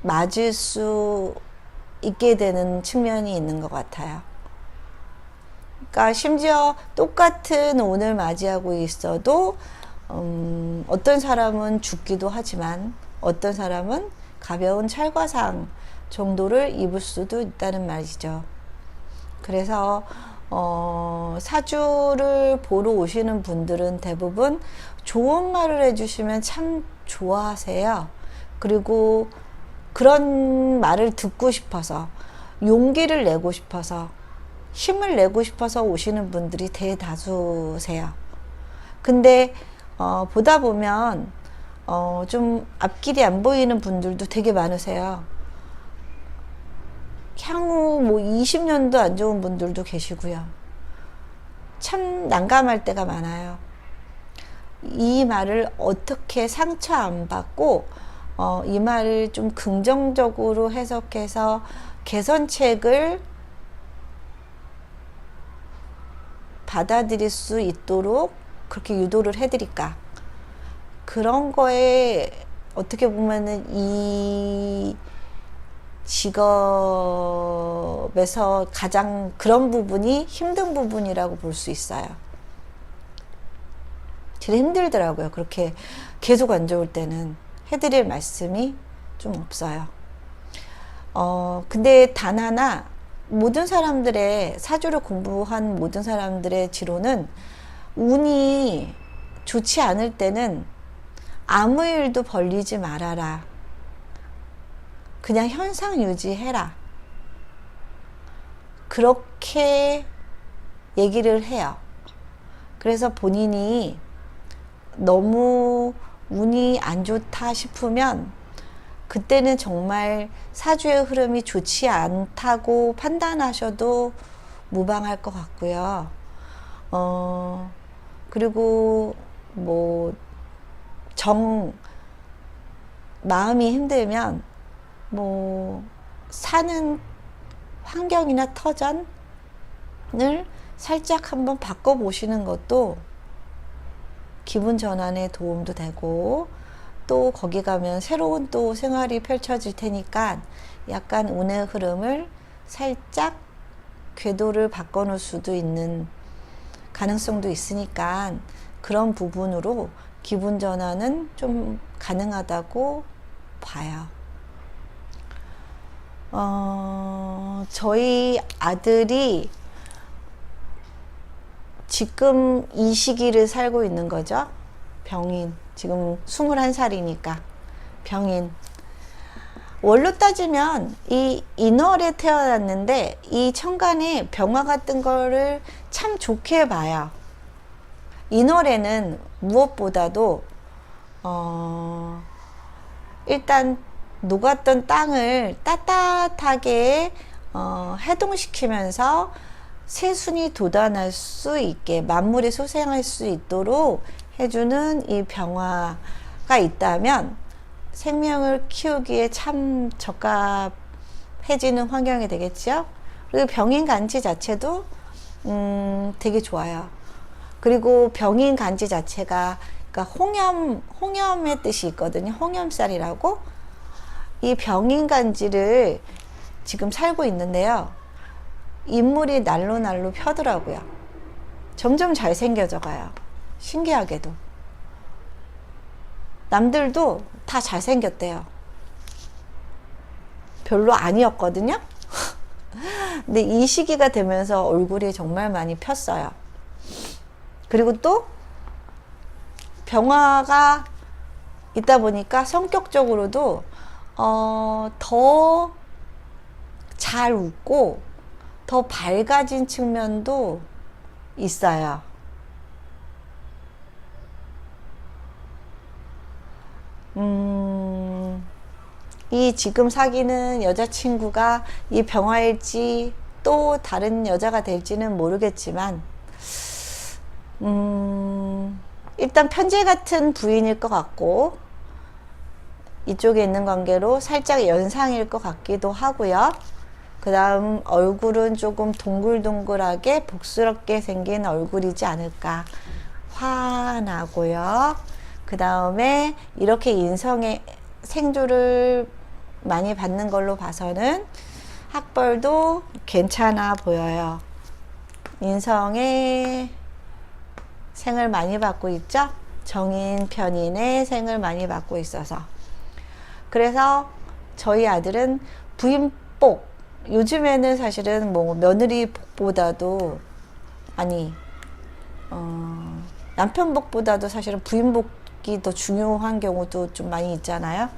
맞을 수 있게 되는 측면이 있는 것 같아요. 그러니까 심지어 똑같은 운을 맞이하고 있어도 어떤 사람은 죽기도 하지만 어떤 사람은 가벼운 찰과상 정도를 입을 수도 있다는 말이죠. 그래서 사주를 보러 오시는 분들은 대부분 좋은 말을 해주시면 참 좋아하세요. 그리고 그런 말을 듣고 싶어서, 용기를 내고 싶어서, 힘을 내고 싶어서 오시는 분들이 대다수세요. 근데 보다 보면 좀 앞길이 안 보이는 분들도 되게 많으세요. 향후 뭐 20년도 안 좋은 분들도 계시고요. 참 난감할 때가 많아요. 이 말을 어떻게 상처 안 받고 이 말을 좀 긍정적으로 해석해서 개선책을 받아들일 수 있도록 그렇게 유도를 해드릴까. 그런 거에 어떻게 보면은 이 직업에서 가장 그런 부분이 힘든 부분이라고 볼 수 있어요. 제일 힘들더라고요. 그렇게 계속 안 좋을 때는 해드릴 말씀이 좀 없어요. 근데 단 하나, 모든 사람들의 사주를 공부한 모든 사람들의 지로는 운이 좋지 않을 때는 아무 일도 벌리지 말아라. 그냥 현상 유지해라. 그렇게 얘기를 해요. 그래서 본인이 너무 운이 안 좋다 싶으면 그때는 정말 사주의 흐름이 좋지 않다고 판단하셔도 무방할 것 같고요. 그리고 뭐 마음이 힘들면 뭐 사는 환경이나 터전을 살짝 한번 바꿔보시는 것도 기분 전환에 도움도 되고, 또 거기 가면 새로운 또 생활이 펼쳐질 테니까 약간 운의 흐름을 살짝 궤도를 바꿔놓을 수도 있는 가능성도 있으니까 그런 부분으로 기분 전환은 좀 가능하다고 봐요. 저희 아들이 지금 이 시기를 살고 있는 거죠. 병인. 지금 21살이니까 병인. 월로 따지면 이 인월에 태어났는데 이 천간에 병화 같은 거를 참 좋게 봐요. 인월에는 무엇보다도 일단 녹았던 땅을 따뜻하게 해동시키면서 새순이 돋아날 수 있게 만물이 소생할 수 있도록 해주는 이 병화가 있다면 생명을 키우기에 참 적합해지는 환경이 되겠죠. 그리고 병인간지 자체도 되게 좋아요. 그리고 병인간지 자체가 그러니까 홍염의 뜻이 있거든요. 홍염살이라고. 이 병인간지를 지금 살고 있는데요. 인물이 날로 펴더라고요. 점점 잘생겨져 가요. 신기하게도. 남들도 다 잘생겼대요. 별로 아니었거든요. 근데 이 시기가 되면서 얼굴이 정말 많이 폈어요. 그리고 또 병화가 있다 보니까 성격적으로도 더 잘 웃고 더 밝아진 측면도 있어요. 이 지금 사귀는 여자친구가 이 병화일지 또 다른 여자가 될지는 모르겠지만 일단 편재 같은 부인일 것 같고 이쪽에 있는 관계로 살짝 연상일 것 같기도 하고요. 그 다음 얼굴은 조금 동글동글하게 복스럽게 생긴 얼굴이지 않을까 화나고요. 그 다음에 이렇게 인성의 생조를 많이 받는 걸로 봐서는 학벌도 괜찮아 보여요. 인성의 생을 많이 받고 있죠. 정인 편인의 생을 많이 받고 있어서. 그래서 저희 아들은 부인복, 요즘에는 사실은 뭐 며느리 복보다도 남편 복보다도 사실은 부인복이 더 중요한 경우도 좀 많이 있잖아요.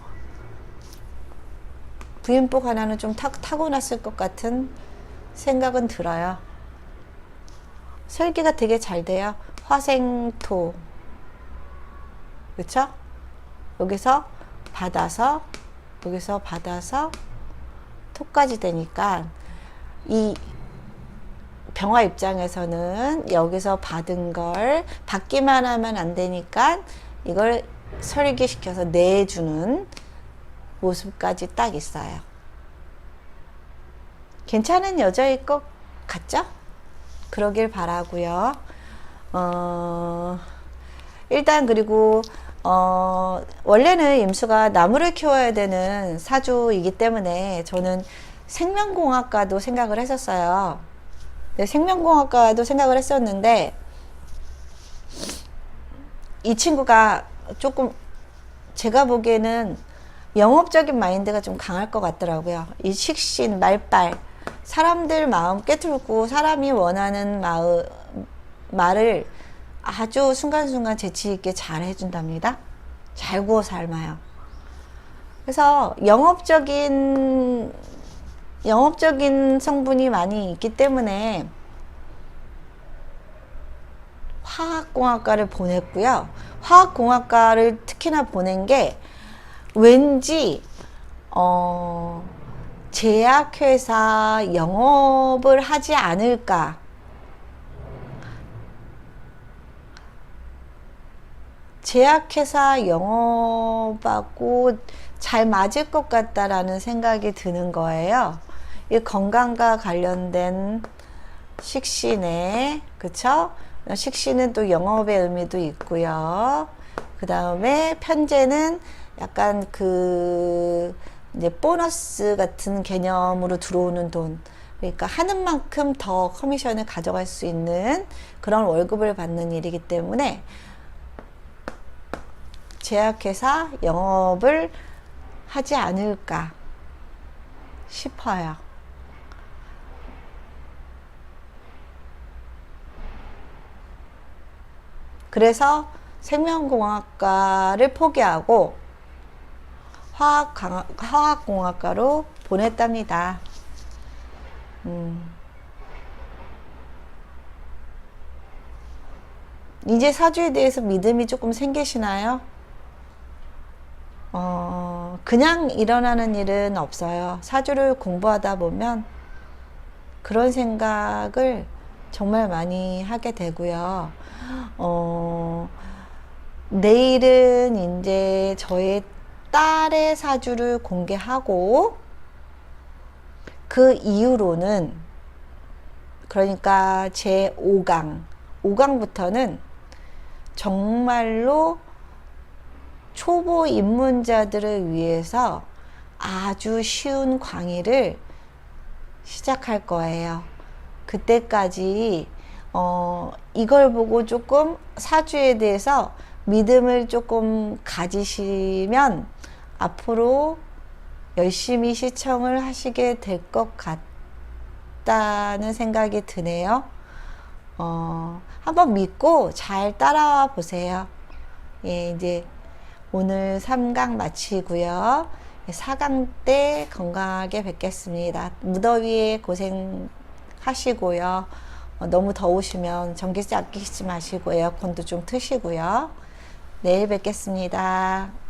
부인복 하나는 좀 타고났을 것 같은 생각은 들어요. 설계가 되게 잘 돼요. 화생토, 그렇죠? 여기서 받아서 여기서 받아서 토까지 되니까 이 병화 입장에서는 여기서 받은 걸 받기만 하면 안 되니까 이걸 설계시켜서 내주는 모습까지 딱 있어요. 괜찮은 여자일 것 같죠? 그러길 바라고요. 일단 그리고 원래는 임수가 나무를 키워야 되는 사주이기 때문에 저는 생명공학과도 생각을 했었어요. 네, 생명공학과도 생각을 했었는데 이 친구가 조금 제가 보기에는 영업적인 마인드가 좀 강할 것 같더라고요. 이 식신, 말빨, 사람들 마음 꿰뚫고 사람이 원하는 말을 아주 순간순간 재치있게 잘 해준답니다. 잘 구워 삶아요. 그래서 영업적인 성분이 많이 있기 때문에 화학공학과를 보냈고요. 화학공학과를 특히나 보낸 게 왠지 제약회사 영업을 하지 않을까. 제약회사 영업하고 잘 맞을 것 같다라는 생각이 드는 거예요. 이 건강과 관련된 식신에, 그쵸? 식신은 또 영업의 의미도 있고요. 그 다음에 편재는 약간 이제 보너스 같은 개념으로 들어오는 돈. 그러니까 하는 만큼 더 커미션을 가져갈 수 있는 그런 월급을 받는 일이기 때문에 제약회사 영업을 하지 않을까 싶어요. 그래서 생명공학과를 포기하고 화학공학과로 보냈답니다. 이제 사주에 대해서 믿음이 조금 생기시나요? 그냥 일어나는 일은 없어요. 사주를 공부하다 보면 그런 생각을 정말 많이 하게 되고요. 내일은 이제 저의 딸의 사주를 공개하고 그 이후로는 그러니까 제 5강부터는 정말로 초보 입문자들을 위해서 아주 쉬운 강의를 시작할 거예요. 그때까지 이걸 보고 조금 사주에 대해서 믿음을 조금 가지시면 앞으로 열심히 시청을 하시게 될 것 같다는 생각이 드네요. 한번 믿고 잘 따라와 보세요. 예, 이제 오늘 3강 마치고요. 4강 때 건강하게 뵙겠습니다. 무더위에 고생하시고요. 너무 더우시면 전기세 아끼지 마시고 에어컨도 좀 트시고요. 내일 뵙겠습니다.